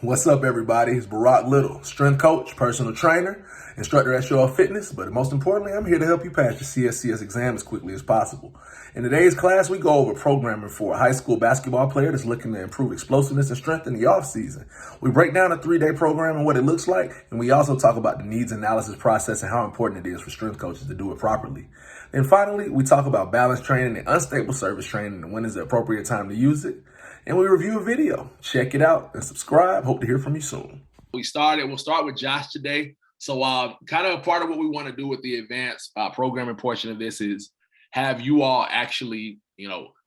What's up, everybody? It's Barack Little, strength coach, personal trainer, instructor at Show Off Fitness, but most importantly, I'm here to help you pass your CSCS exam as quickly as possible. In today's class, we go over programming for a high school basketball player that's looking to improve explosiveness and strength in the off season. We break down a 3-day program and what it looks like, and we also talk about the needs analysis process and how important it is for strength coaches to do it properly. Then finally, we talk about balance training and unstable service training and when is the appropriate time to use it. And we review a video. Check it out and subscribe. Hope to hear from you soon. We'll start with Josh today. So kind of a part of what we want to do with the advanced programming portion of this is have you all actually,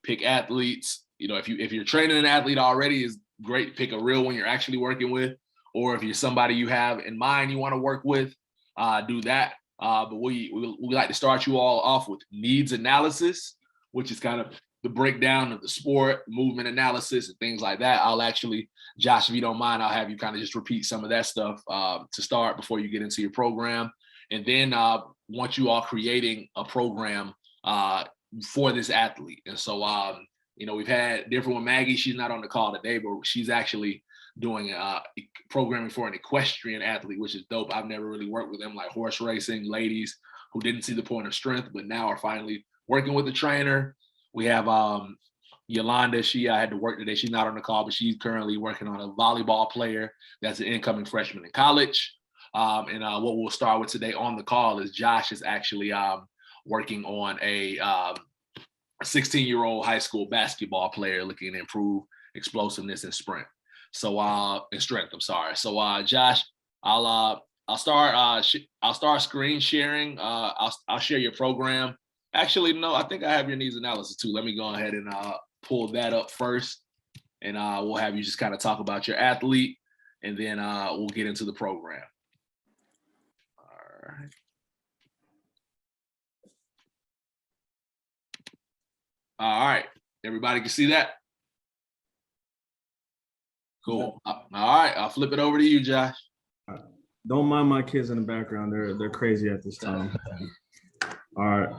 pick athletes. If you're training an athlete already, is great. Pick a real one you're actually working with. Or if you're somebody you have in mind you want to work with, do that. But we like to start you all off with needs analysis, which is kind of the breakdown of the sport, movement analysis, and things like that. I'll actually, Josh, if you don't mind, I'll have you kind of just repeat some of that stuff to start before you get into your program. And then once you are creating a program for this athlete. And so, we've had different with Maggie. She's not on the call today, but she's actually doing programming for an equestrian athlete, which is dope. I've never really worked with them, like horse racing ladies who didn't see the point of strength, but now are finally working with the trainer. We have Yolanda. I had to work today. She's not on the call, but she's currently working on a volleyball player that's an incoming freshman in college. And what we'll start with today on the call is Josh is actually working on a 16-year-old high school basketball player looking to improve explosiveness and sprint. So and strength. I'm sorry. So Josh, I'll start screen sharing. I'll share your program. Actually, no, I think I have your needs analysis too. Let me go ahead and pull that up first, and we'll have you just kind of talk about your athlete, and then we'll get into the program. All right. All right. Everybody can see that? Cool. All right. I'll flip it over to you, Josh. Don't mind my kids in the background. They're crazy at this time. All right.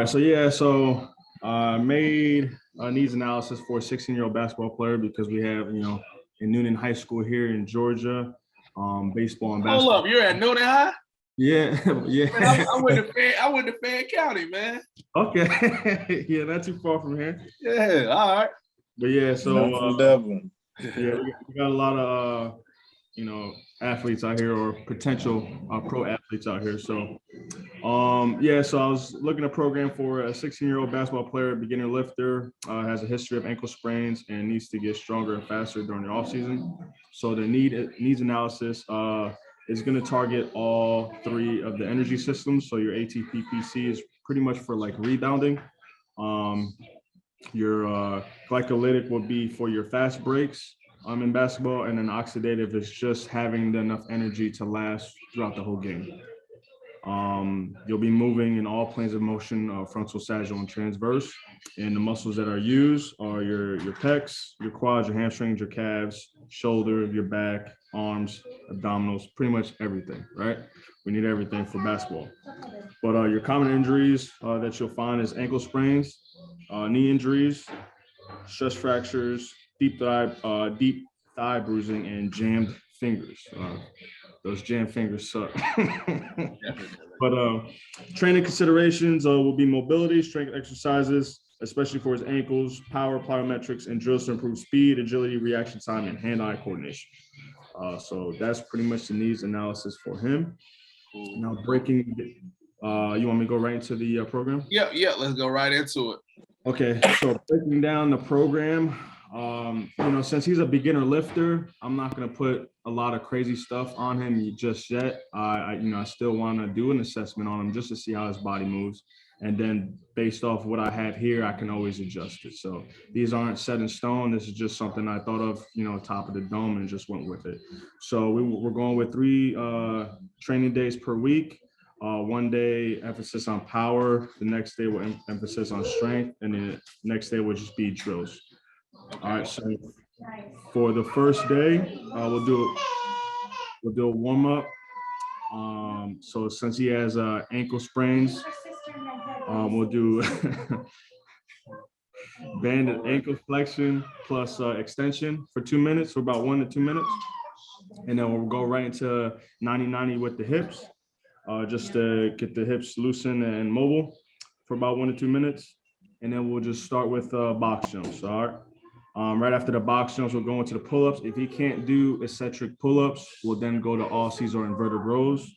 So made a needs analysis for a 16-year-old basketball player because we have, in Noonan High School here in Georgia, baseball and basketball. Hold up, you're at Noonan High? Yeah, yeah. Man, I went to Fayette County, man. Okay. Yeah, not too far from here. Yeah, all right. But yeah, so Dublin. Yeah, we got a lot of athletes out here or potential pro athletes out here. So so I was looking at a program for a 16-year-old basketball player, beginner lifter, has a history of ankle sprains and needs to get stronger and faster during the off season. So the needs analysis is going to target all three of the energy systems. So your ATP PC is pretty much for like rebounding. Your glycolytic will be for your fast breaks in basketball, and then oxidative is just having enough energy to last throughout the whole game. You'll be moving in all planes of motion, frontal, sagittal, and transverse. And the muscles that are used are your pecs, your quads, your hamstrings, your calves, shoulder, your back, arms, abdominals, pretty much everything, right? We need everything for basketball. But your common injuries that you'll find is ankle sprains, knee injuries, stress fractures, deep thigh bruising, and jammed fingers. Those jammed fingers suck. But training considerations will be mobility, strength exercises, especially for his ankles, power, plyometrics, and drills to improve speed, agility, reaction time, and hand-eye coordination. So that's pretty much the needs analysis for him. Now breaking, you want me to go right into the program? Yeah, let's go right into it. Okay, so breaking down the program, since he's a beginner lifter, I'm not going to put a lot of crazy stuff on him just yet. I still want to do an assessment on him just to see how his body moves. And then based off what I have here, I can always adjust it. So these aren't set in stone. This is just something I thought of, top of the dome and just went with it. So we're going with 3 training days per week. One day emphasis on power, the next day will emphasis on strength, and the next day will just be drills. All right, so for the first day, we'll do a warm up. So since he has ankle sprains, we'll do banded ankle flexion plus extension for 2 minutes, for about 1 to 2 minutes. And then we'll go right into 90-90 with the hips, just to get the hips loosened and mobile for about 1 to 2 minutes. And then we'll just start with box jumps. All right. Right after the box jumps, we'll go into the pull-ups. If he can't do eccentric pull-ups, we'll then go to Aussies or inverted rows.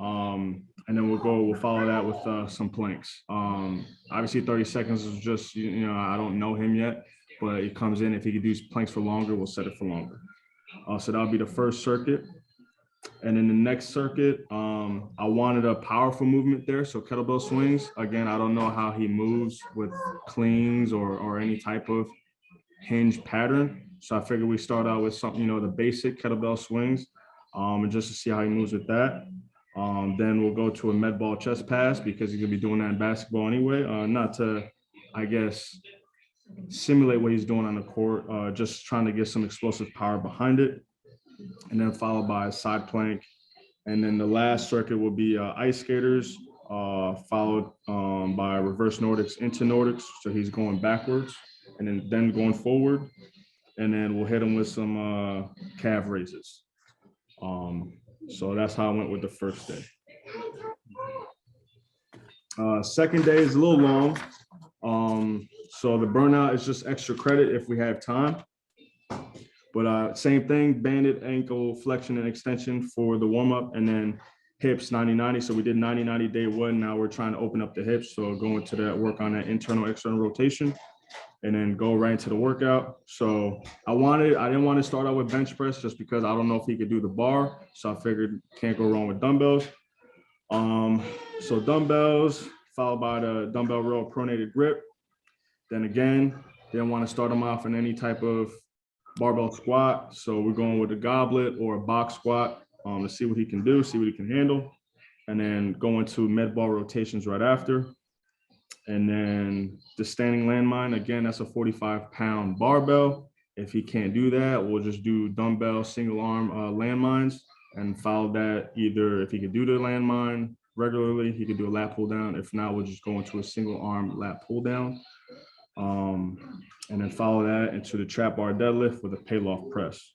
And then we'll follow that with some planks. Obviously 30 seconds is just, I don't know him yet, but he comes in. If he could do planks for longer, we'll set it for longer. So that'll be the first circuit. And in the next circuit, I wanted a powerful movement there. So kettlebell swings. Again, I don't know how he moves with cleans or any type of hinge pattern. So I figured we start out with something, the basic kettlebell swings, and just to see how he moves with that. Then we'll go to a med ball chest pass because he's gonna be doing that in basketball anyway. Not to, I guess, simulate what he's doing on the court, just trying to get some explosive power behind it. And then followed by a side plank. And then the last circuit will be ice skaters, followed by reverse Nordics into Nordics. So he's going backwards and then going forward. And then we'll hit him with some calf raises. So that's how I went with the first day. Second day is a little long. So the burnout is just extra credit if we have time. But same thing, banded ankle flexion and extension for the warm-up, and then hips 90-90. So we did 90-90 day one. Now we're trying to open up the hips. So go into that, work on that internal, external rotation, and then go right into the workout. So I didn't want to start out with bench press just because I don't know if he could do the bar. So I figured can't go wrong with dumbbells. So dumbbells followed by the dumbbell row pronated grip. Then again, didn't want to start him off in any type of barbell squat. So we're going with a goblet or a box squat to see what he can do, see what he can handle. And then go into med ball rotations right after. And then the standing landmine, again, that's a 45-pound barbell. If he can't do that, we'll just do dumbbell single arm landmines and follow that. Either if he could do the landmine regularly, he could do a lat pull down. If not, we'll just go into a single arm lat pull down. And then follow that into the trap bar deadlift with a payloft press.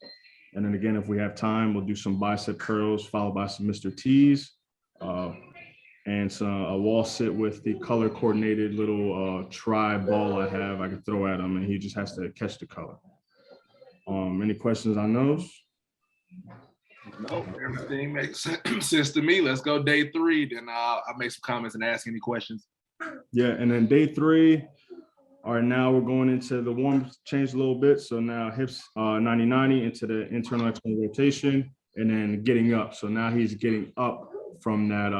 And then again, if we have time, we'll do some bicep curls followed by some Mr. T's, and a wall sit with the color coordinated little tri ball I can throw at him, and he just has to catch the color. Any questions on those? No, everything makes sense to me. Let's go day 3. Then I'll make some comments and ask any questions. Yeah, and then day 3. All right, now we're going into the warm, changed a little bit. So now hips 90-90 into the internal external rotation, and then getting up. So now he's getting up from that.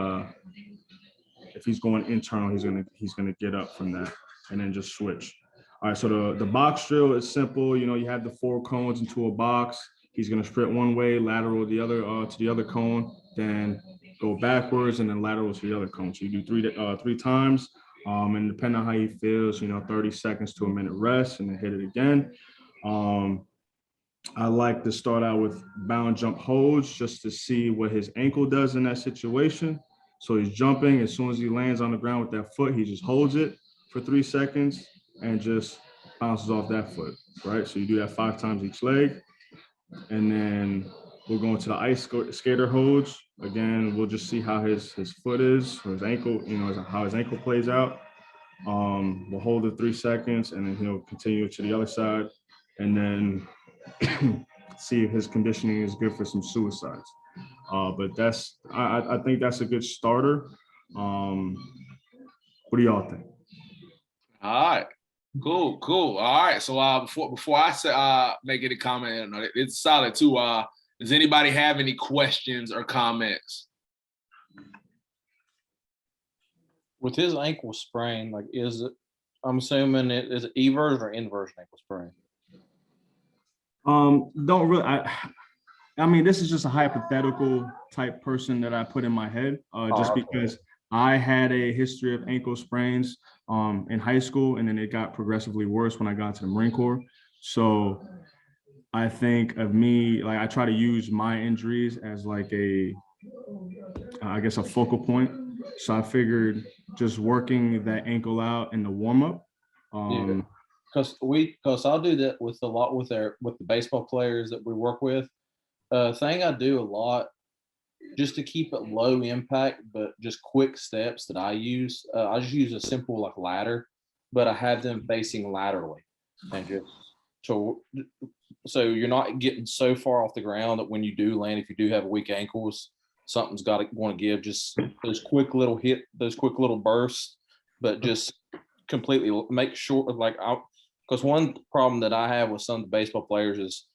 If he's going internal, he's gonna get up from that, and then just switch. All right, so the box drill is simple. You have the 4 cones into a box. He's gonna sprint one way, lateral the other to the other cone, then go backwards, and then lateral to the other cone. So you do 3 times. And depending on how he feels, 30 seconds to a minute rest and then hit it again. I like to start out with bound jump holds just to see what his ankle does in that situation. So he's jumping. As soon as he lands on the ground with that foot, he just holds it for 3 seconds and just bounces off that foot, right? So you do that 5 times each leg. And then we'll go into the ice skater holds. Again, we'll just see how his foot is, or his ankle, how his ankle plays out. We'll hold it 3 seconds, and then he'll continue to the other side, and then see if his conditioning is good for some suicides. But I think that's a good starter. What do y'all think? All right. Cool. All right. So before I say make any comment, it's solid too. Does anybody have any questions or comments? With his ankle sprain, I'm assuming it is eversion or inversion ankle sprain? Don't really. I mean, this is just a hypothetical type person that I put in my head, just because I had a history of ankle sprains in high school, and then it got progressively worse when I got to the Marine Corps. So I think of me, I try to use my injuries as a focal point. So I figured just working that ankle out in the warm up. Because I'll do that with a lot with the baseball players that we work with. Thing I do a lot just to keep it low impact, but just quick steps that I use. I just use a simple like ladder, but I have them facing laterally, and just so so you're not getting so far off the ground that when you do land, if you do have weak ankles, something's got to want to give. Just those quick little those quick little bursts, but just completely make sure like I because one problem that I have with some of the baseball players is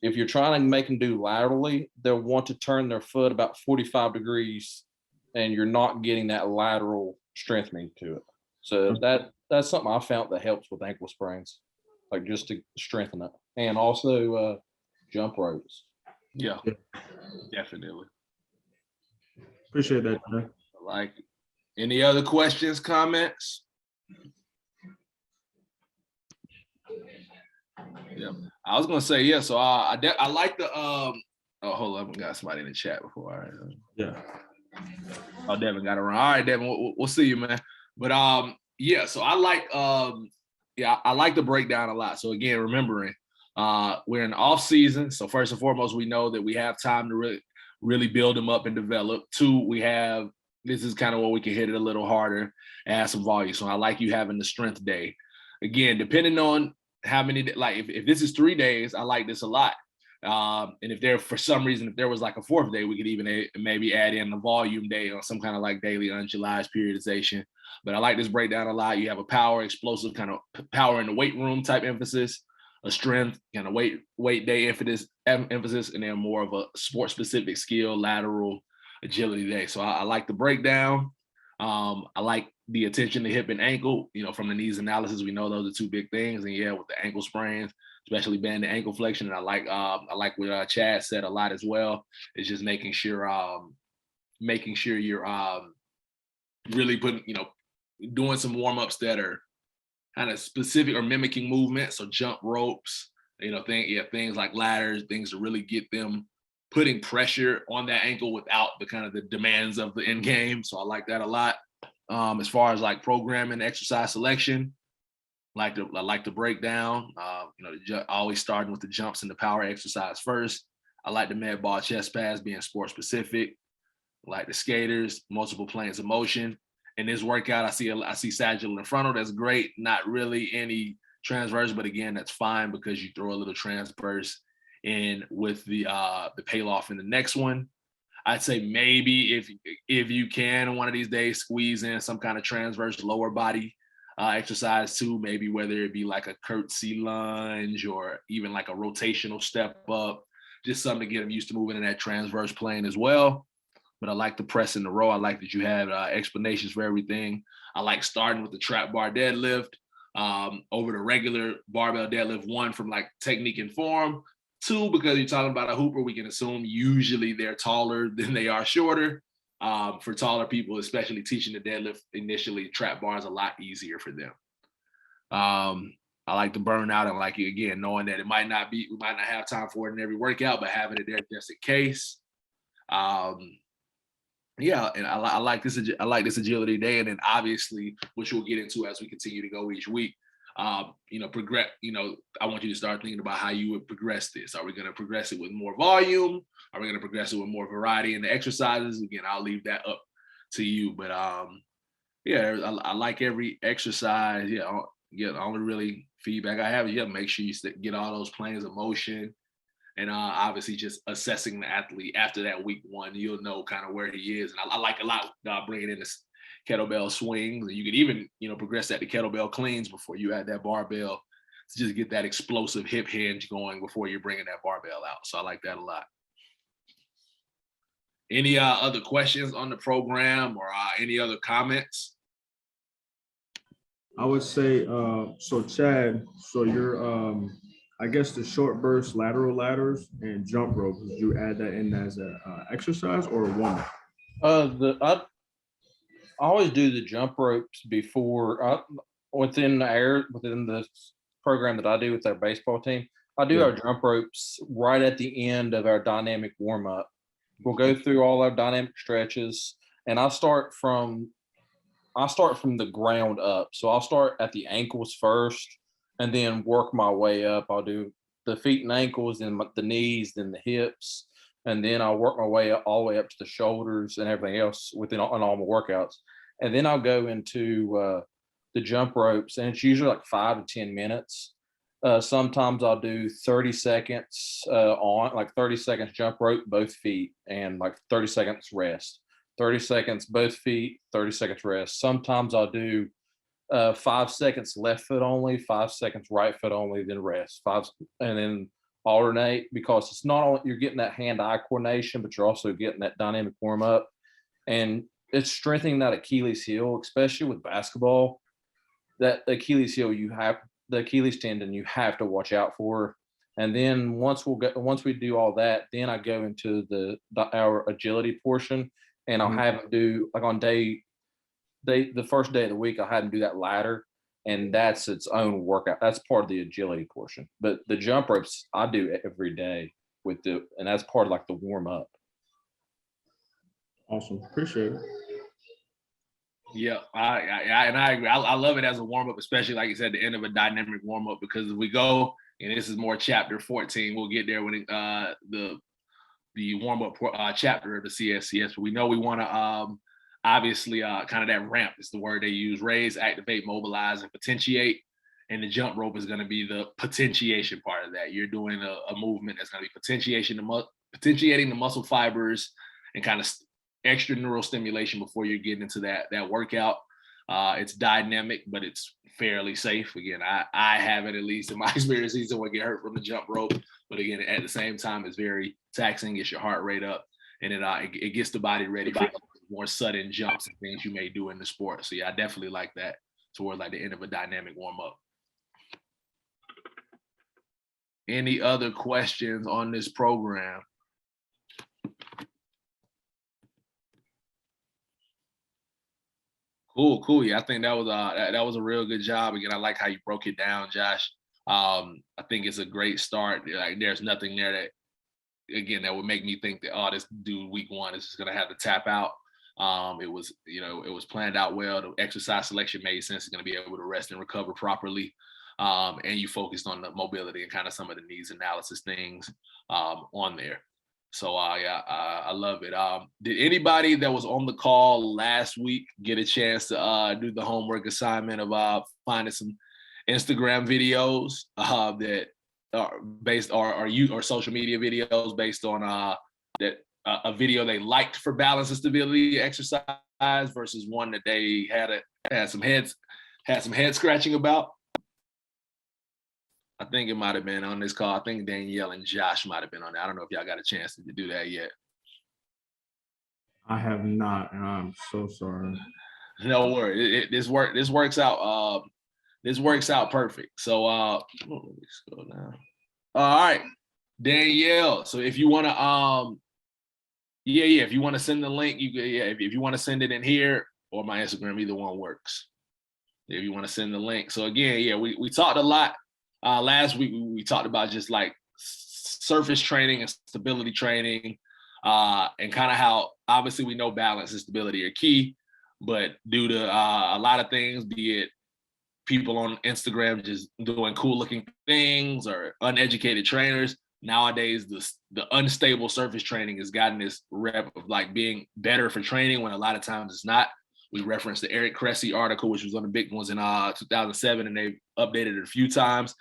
if you're trying to make them do laterally, they'll want to turn their foot about 45 degrees, and you're not getting that lateral strengthening to it. So that's something I found that helps with ankle sprains, like just to strengthen it, and also jump ropes. Yeah, definitely. Appreciate that, man. I like it. Any other questions, comments? Yeah, I was gonna say yeah. So I like the oh hold on, we got somebody in the chat before. All right. Yeah. Oh, Devin got around. All right, Devin, we'll see you, man. But yeah. So I like I like the breakdown a lot. So again, remembering we're in off season. So first and foremost, we know that we have time to really build them up and develop. Two, this is kind of where we can hit it a little harder, add some volume. So I like you having the strength day. Again, depending on how many, like if this is 3 days, I like this a lot. And if there was like a 4th day, we could even maybe add in the volume day or some kind of like daily undularized periodization. But I like this breakdown a lot. You have a power, explosive kind of power in the weight room type emphasis, a strength kind of weight day emphasis, and then more of a sport specific skill, lateral agility day. So I like the breakdown. I like the attention to hip and ankle. From the knees analysis, we know those are 2 big things. And yeah, with the ankle sprains, especially band the ankle flexion. And I like what Chad said a lot as well. It's just making sure you're really putting, doing some warm-ups that are kind of specific or mimicking movement. So jump ropes, things like ladders, things to really get them putting pressure on that ankle without the kind of the demands of the end game. So I like that a lot. As far as like programming, exercise selection, I like to break down, always starting with the jumps and the power exercise first. I like the med ball chest pass being sport specific. I like the skaters, multiple planes of motion. In this workout, I see sagittal and frontal. That's great. Not really any transverse, but again, that's fine because you throw a little transverse in with the payoff in the next one. I'd say maybe if you can one of these days squeeze in some kind of transverse lower body exercise too, maybe whether it be like a curtsy lunge or even like a rotational step up, just something to get them used to moving in that transverse plane as well. But I like the press in the row. I like that you have explanations for everything. I like starting with the trap bar deadlift over the regular barbell deadlift. 1, from like technique and form. 2, because you're talking about a hooper, we can assume usually they're taller than they are shorter. For taller people, especially teaching the deadlift initially, trap bar is a lot easier for them. I like the burnout and like, again, knowing that we might not have time for it in every workout, but having it there just in case. Yeah, and I like this agility day, and then obviously, which we'll get into as we continue to go each week. Progress. I want you to start thinking about how you would progress this. Are we going to progress it with more volume? Are we going to progress it with more variety in the exercises? Again, I'll leave that up to you. But I like every exercise. The only really feedback I have is make sure you get all those planes of motion. And obviously just assessing the athlete after that week 1, you'll know kind of where he is. And I like a lot bringing in this kettlebell swings. And you could even, progress that to kettlebell cleans before you add that barbell to just get that explosive hip hinge going before you're bringing that barbell out. So I like that a lot. Any other questions on the program or any other comments? I would say, so Chad, so you're, I guess the short burst lateral ladders and jump ropes, did you add that in as an exercise or a warm-up? I always do the jump ropes before within the program that I do with our baseball team. I do our jump ropes right at the end of our dynamic warm up. We'll go through all our dynamic stretches, and I start from the ground up. So I'll start at the ankles first, and then work my way up. I'll do the feet and ankles, then the knees, then the hips, and then I'll work my way all the way up to the shoulders and everything else within all my workouts. And then I'll go into the jump ropes, and it's usually like 5 to 10 minutes. Sometimes I'll do 30 seconds on, like 30 seconds jump rope, both feet, and like 30 seconds rest. 30 seconds, both feet, 30 seconds rest. Sometimes I'll do 5 seconds left foot only, 5 seconds right foot only, then rest. And then alternate, because it's not only you're getting that hand-eye coordination, but you're also getting that dynamic warm up, and it's strengthening that Achilles heel, especially with basketball. That Achilles heel, the Achilles tendon, you have to watch out for. And then once we do all that, then I go into our agility portion, and I'll have them do, like on the first day of the week, I'll have them do that ladder, and that's its own workout. That's part of the agility portion. But the jump ropes I do every day and that's part of like the warm up. Awesome, appreciate it. Yeah, I agree. I love it as a warm up, especially like you said, the end of a dynamic warm up, because if we go, and this is more chapter 14, we'll get there when the warm up chapter of the CSCS. But we know we want to obviously kind of that ramp is the word they use: raise, activate, mobilize, and potentiate. And the jump rope is going to be the potentiation part of that. You're doing a movement that's going to be potentiating the muscle fibers and kind of extra neural stimulation before you're getting into that workout. It's dynamic, but it's fairly safe. Again, I haven't, at least in my experience, seen someone get hurt from the jump rope. But again, at the same time, it's very taxing, gets your heart rate up, and it gets the body ready for more sudden jumps and things you may do in the sport. So yeah, I definitely like that toward like the end of a dynamic warm up. Any other questions on this program? Cool. Yeah, I think that was a real good job. Again, I like how you broke it down, Josh. I think it's a great start. Like, there's nothing there that would make me think that, oh, this dude week one is just gonna have to tap out. It was planned out well. The exercise selection made sense. It's gonna be able to rest and recover properly. And you focused on the mobility and kind of some of the needs analysis things on there. So I love it. Did anybody that was on the call last week get a chance to do the homework assignment of finding some Instagram videos that are based or social media videos based on a video they liked for balance and stability exercise versus one that they had some head scratching about? I think it might have been on this call. I think Danielle and Josh might have been on it. I don't know if y'all got a chance to do that yet. I have not, and I'm so sorry. No worries. This works out. This works out perfect. So let's go down. All right, Danielle. So if you want to, if you want to send the link, you can. Yeah, if you want to send it in here or my Instagram, either one works. If you want to send the link. So again, we talked a lot. Last week we talked about just like surface training and stability training, and kind of how obviously we know balance and stability are key, but due to a lot of things, be it people on Instagram just doing cool looking things or uneducated trainers, nowadays the unstable surface training has gotten this rep of like being better for training when a lot of times it's not. We referenced the Eric Cressy article, which was one of the big ones in 2007, and they've updated it a few times,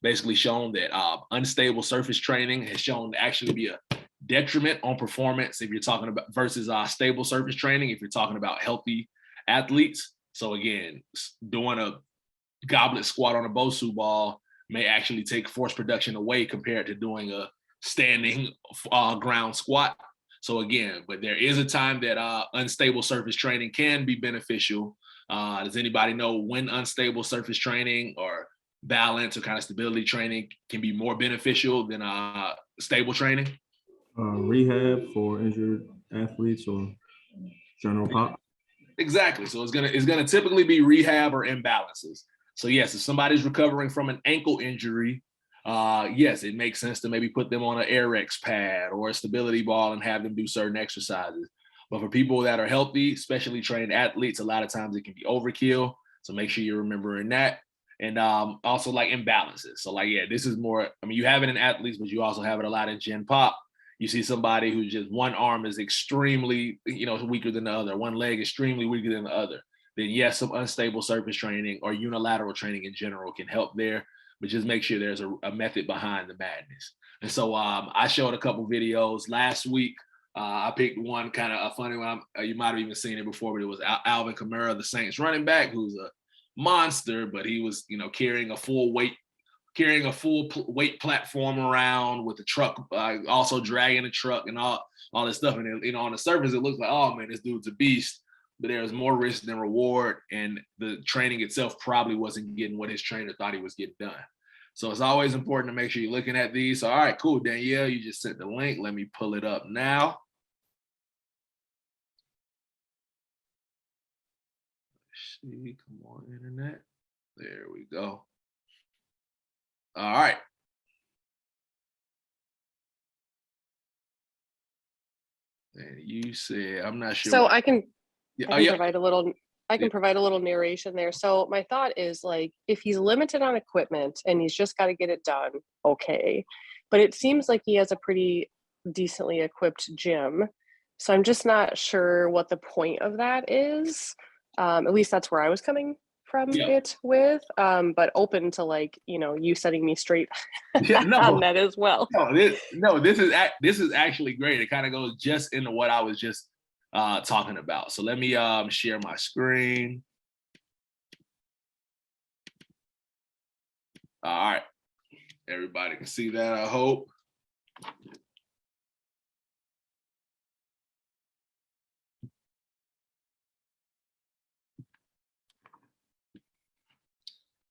basically shown that unstable surface training has shown to actually be a detriment on performance if you're talking about versus stable surface training if you're talking about healthy athletes. So again, doing a goblet squat on a Bosu ball may actually take force production away compared to doing a standing ground squat. So again, but there is a time that unstable surface training can be beneficial. Does anybody know when unstable surface training or balance or kind of stability training can be more beneficial than stable training? Rehab for injured athletes or general pop. Exactly. So it's gonna typically be rehab or imbalances. So yes, if somebody's recovering from an ankle injury, yes, it makes sense to maybe put them on an AirX pad or a stability ball and have them do certain exercises. But for people that are healthy, especially trained athletes, a lot of times it can be overkill. So make sure you're remembering that. and also like imbalances. So like, yeah, this is more, I mean, you have it in athletes, but you also have it a lot in Gen Pop. You see somebody who just one arm is extremely, weaker than the other, one leg extremely weaker than the other. Then yes, some unstable surface training or unilateral training in general can help there, but just make sure there's a method behind the madness. And so I showed a couple videos last week. I picked one kind of a funny one. You might have even seen it before, but it was Alvin Kamara, the Saints running back, who's a monster, but he was, carrying a full weight platform around with the truck, also dragging the truck and all this stuff. And on the surface, it looks like, oh man, this dude's a beast. But there's more risk than reward, and the training itself probably wasn't getting what his trainer thought he was getting done. So it's always important to make sure you're looking at these. So, all right, cool, Danielle, you just sent the link. Let me pull it up now. Let's see, come on, internet. There we go. All right. And you said, I'm not sure. So I can yeah. provide a little narration there. So my thought is, like, if he's limited on equipment and he's just got to get it done, okay. But it seems like he has a pretty decently equipped gym. So I'm just not sure what the point of that is. At least that's where I was coming from it with, but open to, like, you setting me straight on that as well. This is actually great. It kind of goes just into what I was just talking about. So let me share my screen. All right, everybody can see that, I hope.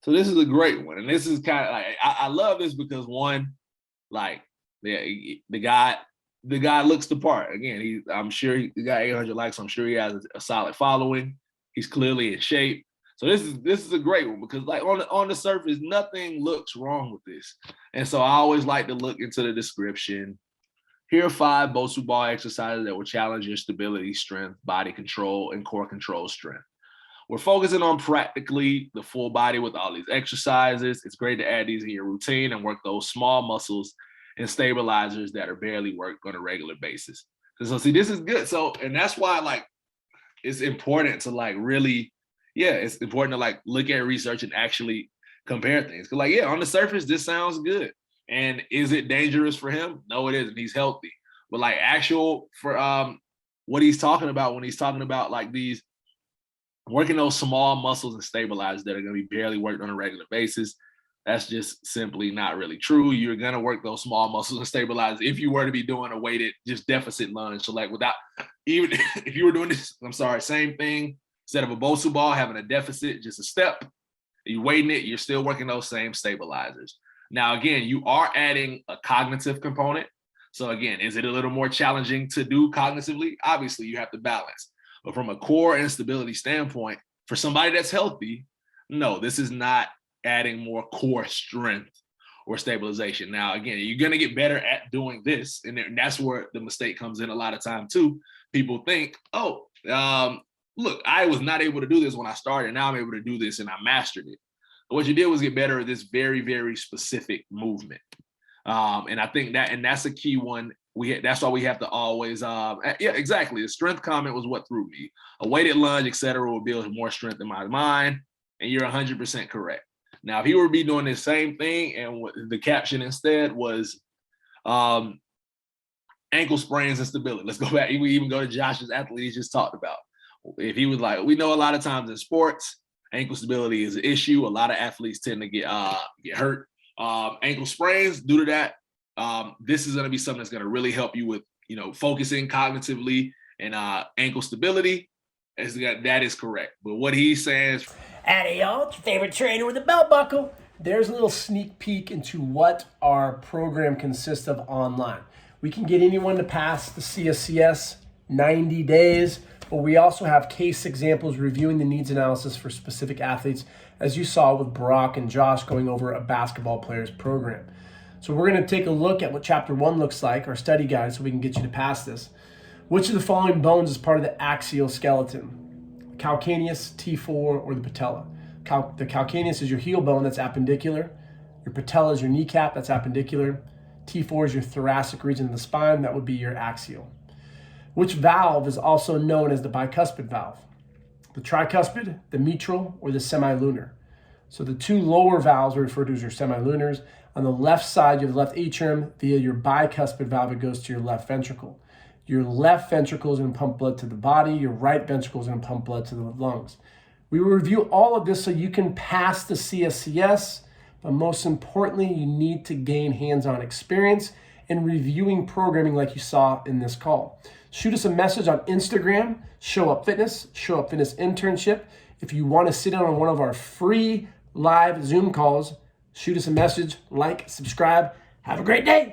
So this is a great one, and this is kind of like, I love this because, one, like, the guy looks the part. Again, I'm sure he got 800 likes. So I'm sure he has a solid following. He's clearly in shape. So this is a great one because, like, on the surface, nothing looks wrong with this. And so I always like to look into the description. Here are 5 Bosu ball exercises that will challenge your stability, strength, body control, and core control strength. We're focusing on practically the full body with all these exercises. It's great to add these in your routine and work those small muscles and stabilizers that are barely worked on a regular basis. So see, this is good. So, and that's why, like, it's important to, like, really, it's important to, like, look at research and actually compare things. Cause, like, on the surface, this sounds good. And is it dangerous for him? No, it isn't. He's healthy. But, like, for what he's talking about when he's talking about, like, these working those small muscles and stabilizers that are going to be barely worked on a regular basis, that's just simply not really true. You're going to work those small muscles and stabilizers if you were to be doing a weighted just deficit lunge. So, like, without, even if you were doing this, same thing, instead of a Bosu ball, having a deficit, just a step, you're weighting it, you're still working those same stabilizers. Now, again, you are adding a cognitive component. So again, is it a little more challenging to do cognitively? Obviously, you have to balance. But from a core and stability standpoint, for somebody that's healthy, no, this is not adding more core strength or stabilization. Now, again, you're going to get better at doing this. And that's where the mistake comes in a lot of time too. People think, look, I was not able to do this when I started. Now I'm able to do this and I mastered it. But what you did was get better at this very, very specific movement. And I think that's a key one. That's why we have to always, exactly. The strength comment was what threw me. A weighted lunge, et cetera, will build more strength in my mind. And you're 100% correct. Now, if he were to be doing the same thing and the caption instead was ankle sprains and stability. Let's go back. We even go to Josh's athlete he just talked about. If he was like, we know a lot of times in sports, ankle stability is an issue. A lot of athletes tend to get hurt. Ankle sprains due to that. This is going to be something that's going to really help you with, focusing cognitively and ankle stability. That is correct. But what he's saying is, howdy, y'all. It's your favorite trainer with a belt buckle. There's a little sneak peek into what our program consists of online. We can get anyone to pass the CSCS 90 days, but we also have case examples reviewing the needs analysis for specific athletes, as you saw with Brock and Josh going over a basketball player's program. So we're going to take a look at what Chapter 1 looks like, our study guide, so we can get you to pass this. Which of the following bones is part of the axial skeleton? Calcaneus, T4, or the patella? The calcaneus is your heel bone, that's appendicular. Your patella is your kneecap, that's appendicular. T4 is your thoracic region of the spine, that would be your axial. Which valve is also known as the bicuspid valve? The tricuspid, the mitral, or the semilunar? So the two lower valves are referred to as your semilunars. On the left side, you have the left atrium. Via your bicuspid valve, it goes to your left ventricle. Your left ventricle is going to pump blood to the body. Your right ventricle is going to pump blood to the lungs. We will review all of this so you can pass the CSCS, but most importantly, you need to gain hands-on experience in reviewing programming like you saw in this call. Shoot us a message on Instagram, Show Up Fitness Internship. If you want to sit in on one of our free live Zoom calls, shoot us a message, like, subscribe. Have a great day.